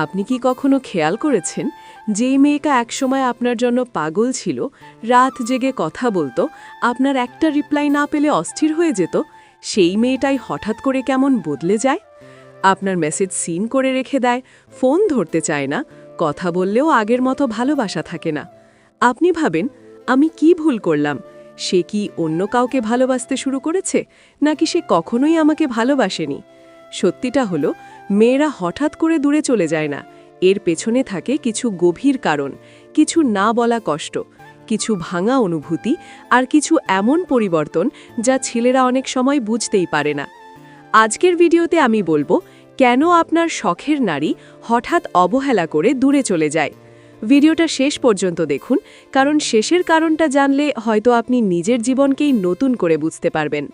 আপনি কি কখনো খেয়াল করেছেন যেই মেয়েটা একসময় আপনার জন্য পাগল ছিল, রাত জেগে কথা বলতো, আপনার একটা রিপ্লাই না পেলে অস্থির হয়ে যেত, সেই মেয়েটাই হঠাৎ করে কেমন বদলে যায়? আপনার মেসেজ সিন করে রেখে দেয়, ফোন ধরতে চায় না, কথা বললেও আগের মতো ভালোবাসা থাকে না। আপনি ভাবেন, আমি কি ভুল করলাম? সে কি অন্য কাউকে ভালোবাসতে শুরু করেছে, নাকি সে কখনোই আমাকে ভালোবাসেনি? সত্যিটা হলো, মেয়েরা হঠাৎ করে দূরে চলে যায় না। এর পেছনে থাকে কিছু গভীর কারণ, কিছু না বলা কষ্ট, কিছু ভাঙা অনুভূতি, আর কিছু এমন পরিবর্তন যা ছেলেরা অনেক সময় বুঝতেই পারে না। আজকের ভিডিওতে আমি বলবো, কেন আপনার শখের নারী হঠাৎ অবহেলা করে দূরে চলে যায়। ভিডিওটা শেষ পর্যন্ত দেখুন, কারণ শেষের কারণটা জানলে হয়তো আপনি নিজের জীবনকেই নতুন করে বুঝতে পারবেন।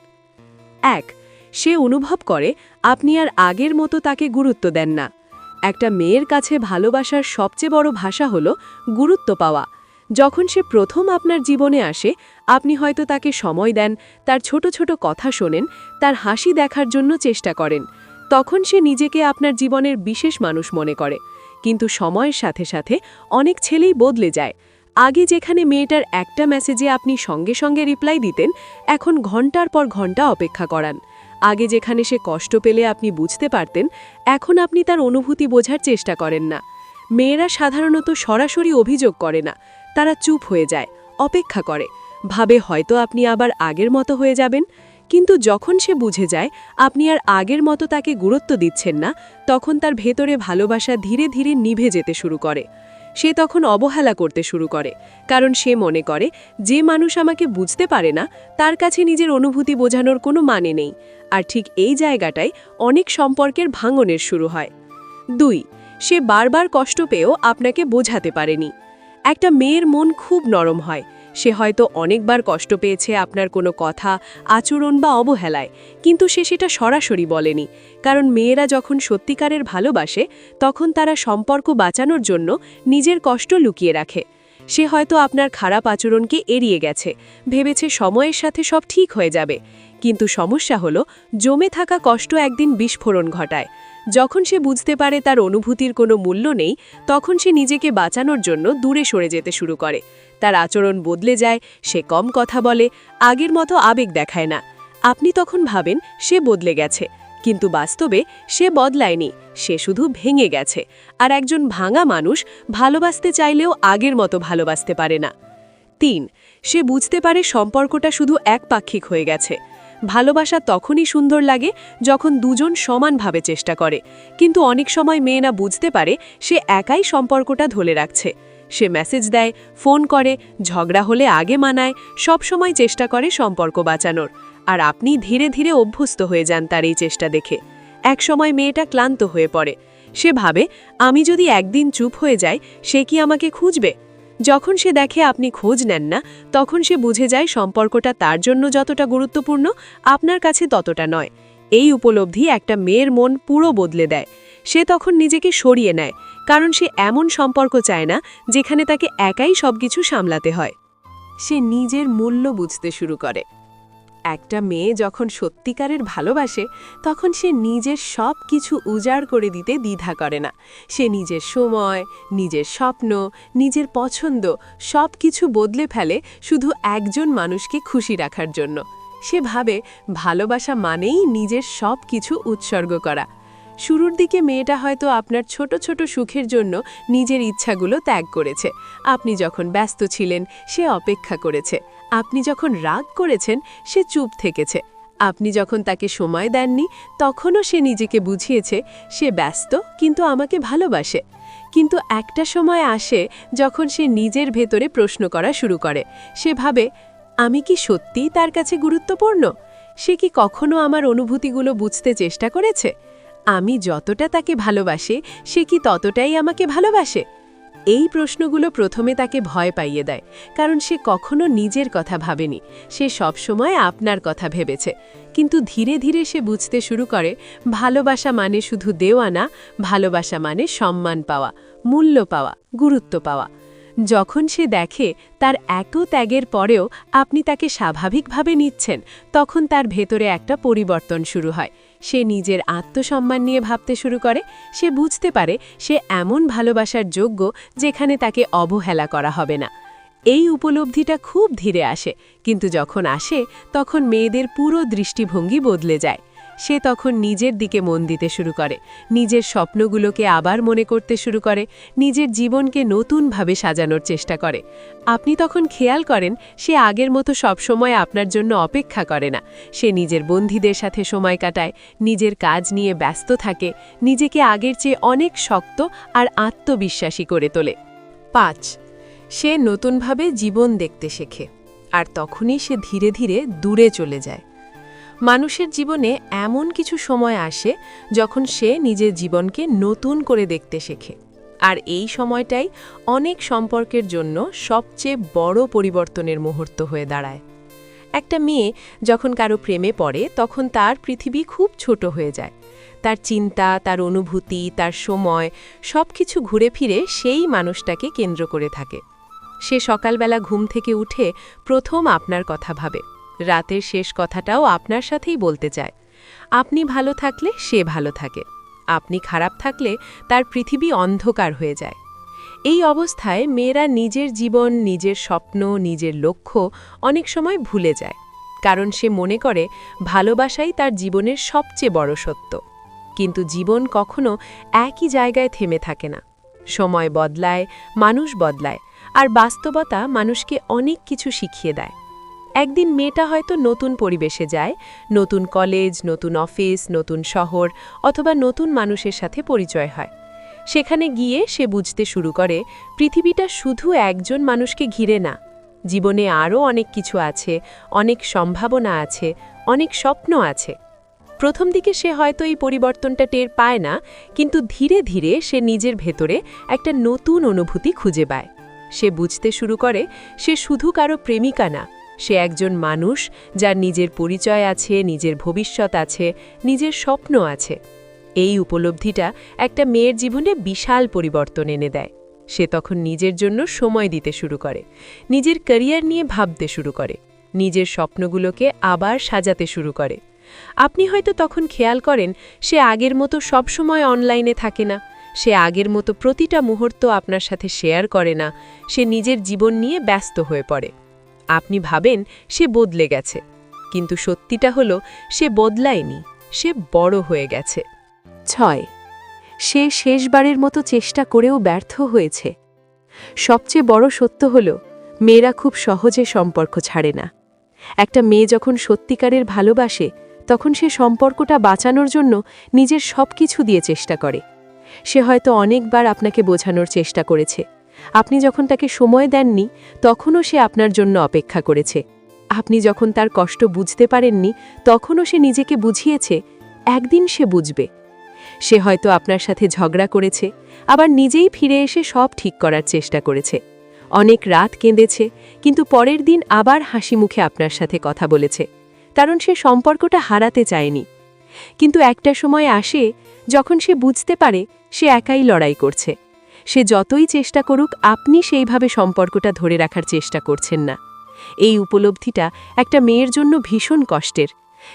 1. সে অনুভব করে আপনি আর আগের মতো তাকে গুরুত্ব দেন না। একটা মেয়ের কাছে ভালোবাসার সবচেয়ে বড় ভাষা হলো গুরুত্ব পাওয়া। যখন সে প্রথম আপনার জীবনে আসে, আপনি হয়তো তাকে সময় দেন, তার ছোট ছোট কথা শোনেন, তার হাসি দেখার জন্য চেষ্টা করেন। তখন সে নিজেকে আপনার জীবনের বিশেষ মানুষ মনে করে। কিন্তু সময়ের সাথে সাথে অনেক ছেলেই বদলে যায়। আগে যেখানে মেয়েটার একটা মেসেজে আপনি সঙ্গে সঙ্গে রিপ্লাই দিতেন, এখন ঘন্টার পর ঘন্টা অপেক্ষা করান। আগে যেখানে সে কষ্ট পেলে আপনি বুঝতে পারতেন, এখন আপনি তার অনুভূতি বোঝার চেষ্টা করেন না। মেয়েরা সাধারণত সরাসরি অভিযোগ করে না, তারা চুপ হয়ে যায়, অপেক্ষা করে, ভাবে হয়তো আপনি আবার আগের মতো হয়ে যাবেন। কিন্তু যখন সে বুঝে যায় আপনি আর আগের মতো তাকে গুরুত্ব দিচ্ছেন না, তখন তার ভেতরে ভালোবাসা ধীরে ধীরে নিভে যেতে শুরু করে। সে তখন অবহেলা করতে শুরু করে, কারণ সে মনে করে যে মানুষ আমাকে বুঝতে পারে না, তার কাছে নিজের অনুভূতি বোঝানোর কোনো মানে নেই। আর ঠিক এই জায়গাটায় অনেক সম্পর্কের ভাঙনের শুরু হয়। 2. সে বারবার কষ্ট পেয়েও আপনাকে বোঝাতে পারেনি। একটা মেয়ের মন খুব নরম হয়। সে হয়তো অনেকবার কষ্ট পেয়েছে আপনার কোনো কথা, আচরণ বা অবহেলায়, কিন্তু সে সেটা সরাসরি বলেনি। কারণ মেয়েরা যখন সত্যিকারের ভালোবাসে, তখন তারা সম্পর্ক বাঁচানোর জন্য নিজের কষ্ট লুকিয়ে রাখে। সে হয়তো আপনার খারাপ আচরণকে এড়িয়ে গেছে, ভেবেছে সময়ের সাথে সব ঠিক হয়ে যাবে। কিন্তু সমস্যা হলো, জমে থাকা কষ্ট একদিন বিস্ফোরণ ঘটায়। যখন সে বুঝতে পারে তার অনুভূতির কোনো মূল্য নেই, তখন সে নিজেকে বাঁচানোর জন্য দূরে সরে যেতে শুরু করে। তার আচরণ বদলে যায়, সে কম কথা বলে, আগের মতো আবেগ দেখায় না। আপনি তখন ভাবেন সে বদলে গেছে, কিন্তু বাস্তবে সে বদলায়নি, সে শুধু ভেঙে গেছে। আর একজন ভাঙা মানুষ ভালোবাসতে চাইলেও আগের মতো ভালোবাসতে পারে না। 3. সে বুঝতে পারে সম্পর্কটা শুধু একপাক্ষিক হয়ে গেছে। ভালোবাসা তখনই সুন্দর লাগে যখন দুজন সমানভাবে চেষ্টা করে, কিন্তু অনেক সময় মেয়েরা বুঝতে পারে সে একাই সম্পর্কটা ধরে রাখছে। সে মেসেজ দেয়, ফোন করে, ঝগড়া হলে আগে মানায়, সব সময় চেষ্টা করে সম্পর্ক বাঁচানোর। আর আপনি ধীরে ধীরে অভ্যস্ত হয়ে যান তার এই চেষ্টা দেখে। এক সময় মেয়েটা ক্লান্ত হয়ে পড়ে। সে ভাবে, আমি যদি একদিন চুপ হয়ে যাই, সে কি আমাকে খুঁজবে? যখন সে দেখে আপনি খোঁজ নেন না, তখন সে বুঝে যায় সম্পর্কটা তার জন্য যতটা গুরুত্বপূর্ণ, আপনার কাছে ততটা নয়। এই উপলব্ধি একটা মেয়ের মন পুরো বদলে দেয়। সে তখন নিজেকে সরিয়ে নেয়, কারণ সে এমন সম্পর্ক চায় না যেখানে তাকে একাই সবকিছু সামলাতে হয়। সে নিজের মূল্য বুঝতে শুরু করে। একটা মেয়ে যখন সত্যিকারের ভালোবাসে, তখন সে নিজের সব কিছু উজাড় করে দিতে দ্বিধা করে না। সে নিজের সময়, নিজের স্বপ্ন, নিজের পছন্দ সব কিছু বদলে ফেলে শুধু একজন মানুষকে খুশি রাখার জন্য। সে ভাবে ভালোবাসা মানেই নিজের সব কিছু উৎসর্গ করা। শুরুর দিকে মেয়েটা হয়তো আপনার ছোট ছোট সুখের জন্য নিজের ইচ্ছাগুলো ত্যাগ করেছে। আপনি যখন ব্যস্ত ছিলেন, সে অপেক্ষা করেছে। আপনি যখন রাগ করেছেন, সে চুপ থেকেছে। আপনি যখন তাকে সময় দেননি, তখনও সে নিজেকে বুঝিয়েছে সে ব্যস্ত, কিন্তু আমাকে ভালোবাসে। কিন্তু একটা সময় আসে যখন সে নিজের ভেতরে প্রশ্ন করা শুরু করে। সে ভাবে, আমি কি সত্যিই তার কাছে গুরুত্বপূর্ণ? সে কি কখনো আমার অনুভূতিগুলো বুঝতে চেষ্টা করেছে? আমি যতটা তাকে ভালোবাসি, সে কি ততটাই আমাকে ভালোবাসে? এই প্রশ্নগুলো প্রথমে তাকে ভয় পাইয়ে দেয়, কারণ সে কখনো নিজের কথা ভাবেনি। সে সবসময় আপনার কথা ভেবেছে। কিন্তু ধীরে ধীরে সে বুঝতে শুরু করে, ভালোবাসা মানে শুধু দেওয়া না, ভালোবাসা মানে সম্মান পাওয়া, মূল্য পাওয়া, গুরুত্ব পাওয়া। যখন সে দেখে তার এত ত্যাগের পরেও আপনি তাকে স্বাভাবিকভাবে নিচ্ছেন, তখন তার ভেতরে একটা পরিবর্তন শুরু হয়। সে নিজের আত্মসম্মান নিয়ে ভাবতে শুরু করে। সে বুঝতে পারে সে এমন ভালোবাসার যোগ্য যেখানে তাকে অবহেলা করা হবে না। এই উপলব্ধিটা খুব ধীরে আসে, কিন্তু যখন আসে তখন মেয়েদের পুরো দৃষ্টিভঙ্গি বদলে যায়। সে তখন নিজের দিকে মন দিতে শুরু করে, নিজের স্বপ্নগুলোকে আবার মনে করতে শুরু করে, নিজের জীবনকে নতুনভাবে সাজানোর চেষ্টা করে। আপনি তখন খেয়াল করেন সে আগের মতো সবসময় আপনার জন্য অপেক্ষা করে না। সে নিজের বন্ধুদের সাথে সময় কাটায়, নিজের কাজ নিয়ে ব্যস্ত থাকে, নিজেকে আগের চেয়ে অনেক শক্ত আর আত্মবিশ্বাসী করে তোলে। 5. সে নতুনভাবে জীবন দেখতে শেখে, আর তখনই সে ধীরে ধীরে দূরে চলে যায়। মানুষের জীবনে এমন কিছু সময় আসে যখন সে নিজের জীবনকে নতুন করে দেখতে শেখে, আর এই সময়টাই অনেক সম্পর্কের জন্য সবচেয়ে বড় পরিবর্তনের মুহূর্ত হয়ে দাঁড়ায়। একটা মেয়ে যখন কারো প্রেমে পড়ে তখন তার পৃথিবী খুব ছোট হয়ে যায়। তার চিন্তা, তার অনুভূতি, তার সময় সবকিছু ঘুরে ফিরে সেই মানুষটাকে কেন্দ্র করে থাকে। সে সকালবেলা ঘুম থেকে উঠে প্রথম আপনার কথা ভাবে, রাতের শেষ কথাটাও আপনার সাথেই বলতে চায়। আপনি ভালো থাকলে সে ভালো থাকে, আপনি খারাপ থাকলে তার পৃথিবী অন্ধকার হয়ে যায়। এই অবস্থায় মেয়েরা নিজের জীবন, নিজের স্বপ্ন, নিজের লক্ষ্য অনেক সময় ভুলে যায়, কারণ সে মনে করে ভালোবাসাই তার জীবনের সবচেয়ে বড় সত্য। কিন্তু জীবন কখনো একই জায়গায় থেমে থাকে না। সময় বদলায়, মানুষ বদলায়, আর বাস্তবতা মানুষকে অনেক কিছু শিখিয়ে দেয়। একদিন মেয়েটা হয়তো নতুন পরিবেশে যায়, নতুন কলেজ, নতুন অফিস, নতুন শহর, অথবা নতুন মানুষের সাথে পরিচয় হয়। সেখানে গিয়ে সে বুঝতে শুরু করে পৃথিবীটা শুধু একজন মানুষকে ঘিরে না, জীবনে আরও অনেক কিছু আছে, অনেক সম্ভাবনা আছে, অনেক স্বপ্ন আছে। প্রথম দিকে সে হয়তো এই পরিবর্তনটা টের পায় না, কিন্তু ধীরে ধীরে সে নিজের ভেতরে একটা নতুন অনুভূতি খুঁজে পায়। সে বুঝতে শুরু করে সে শুধু কারো প্রেমিকা না, সে একজন মানুষ যার নিজের পরিচয় আছে, নিজের ভবিষ্যৎ আছে, নিজের স্বপ্ন আছে। এই উপলব্ধিটা একটা মেয়ের জীবনে বিশাল পরিবর্তন এনে দেয়। সে তখন নিজের জন্য সময় দিতে শুরু করে, নিজের ক্যারিয়ার নিয়ে ভাবতে শুরু করে, নিজের স্বপ্নগুলোকে আবার সাজাতে শুরু করে। আপনি হয়তো তখন খেয়াল করেন সে আগের মতো সবসময় অনলাইনে থাকে না, সে আগের মতো প্রতিটা মুহূর্ত আপনার সাথে শেয়ার করে না, সে নিজের জীবন নিয়ে ব্যস্ত হয়ে পড়ে। আপনি ভাবেন সে বদলে গেছে, কিন্তু সত্যিটা হলো সে বদলায়নি, সে বড় হয়ে গেছে। 6. সে শেষবারের মতো চেষ্টা করেও ব্যর্থ হয়েছে। সবচেয়ে বড় সত্য হল মেয়েরা খুব সহজে সম্পর্ক ছাড়ে না। একটা মেয়ে যখন সত্যিকারের ভালোবাসে তখন সে সম্পর্কটা বাঁচানোর জন্য নিজের সব কিছু দিয়ে চেষ্টা করে। সে হয়তো অনেকবার আপনাকে বোঝানোর চেষ্টা করেছে, আপনি যখন তাকে সময় দেননি তখনও সে আপনার জন্য অপেক্ষা করেছে। আপনি যখন তার কষ্ট বুঝতে পারেননি তখনও সে নিজেকে বুঝিয়েছে একদিন সে বুঝবে। সে হয়তো আপনার সাথে ঝগড়া করেছে, আবার নিজেই ফিরে এসে সব ঠিক করার চেষ্টা করেছে। অনেক রাত কেঁদেছে, কিন্তু পরের দিন আবার হাসি মুখে আপনার সাথে কথা বলেছে, কারণ সে সম্পর্কটা হারাতে চায়নি। কিন্তু একটা সময় আসে যখন সে বুঝতে পারে সে একাই লড়াই করছে। সে যতই চেষ্টা করুক আপনি সেইভাবে সম্পর্কটা ধরে রাখার চেষ্টা করছেন না। এই উপলব্ধিটা একটা মেয়ের জন্য ভীষণ কষ্টের,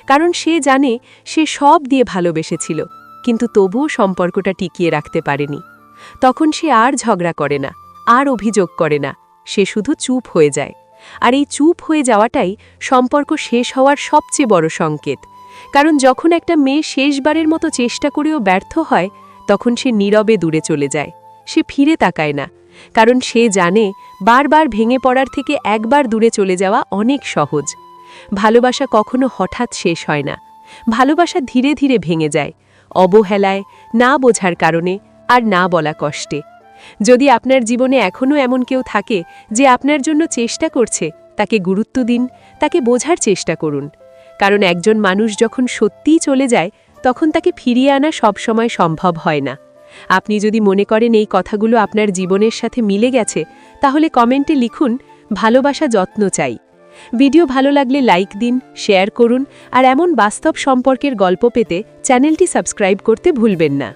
কারণ সে জানে সে সব দিয়ে ভালোবেসেছিল, কিন্তু তবুও সম্পর্কটা টিকিয়ে রাখতে পারেনি। তখন সে আর ঝগড়া করে না, আর অভিযোগ করে না, সে শুধু চুপ হয়ে যায়। আর এই চুপ হয়ে যাওয়াটাই সম্পর্ক শেষ হওয়ার সবচেয়ে বড় সংকেত। কারণ যখন একটা মেয়ে শেষবারের মতো চেষ্টা করেও ব্যর্থ হয় তখন সে নীরবে দূরে চলে যায়, সে ফিরে তাকায় না, কারণ সে জানে বারবার ভেঙে পড়ার থেকে একবার দূরে চলে যাওয়া অনেক সহজ। ভালোবাসা কখনো হঠাৎ শেষ হয় না, ভালোবাসা ধীরে ধীরে ভেঙে যায়, অবহেলায়, না বোঝার কারণে, আর না বলা কষ্টে। যদি আপনার জীবনে এখনও এমন কেউ থাকে যে আপনার জন্য চেষ্টা করছে, তাকে গুরুত্ব দিন, তাকে বোঝার চেষ্টা করুন। কারণ একজন মানুষ যখন সত্যিই চলে যায় তখন তাকে ফিরিয়ে আনা সবসময় সম্ভব হয় না। আপনি যদি মনে করেন এই কথাগুলো আপনার জীবনের সাথে মিলে গেছে, তাহলে কমেন্টে লিখুন ভালোবাসা যত্ন চাই। ভিডিও ভালো লাগলে লাইক দিন, শেয়ার করুন, আর এমন বাস্তব সম্পর্কের গল্প পেতে চ্যানেলটি সাবস্ক্রাইব করতে ভুলবেন না।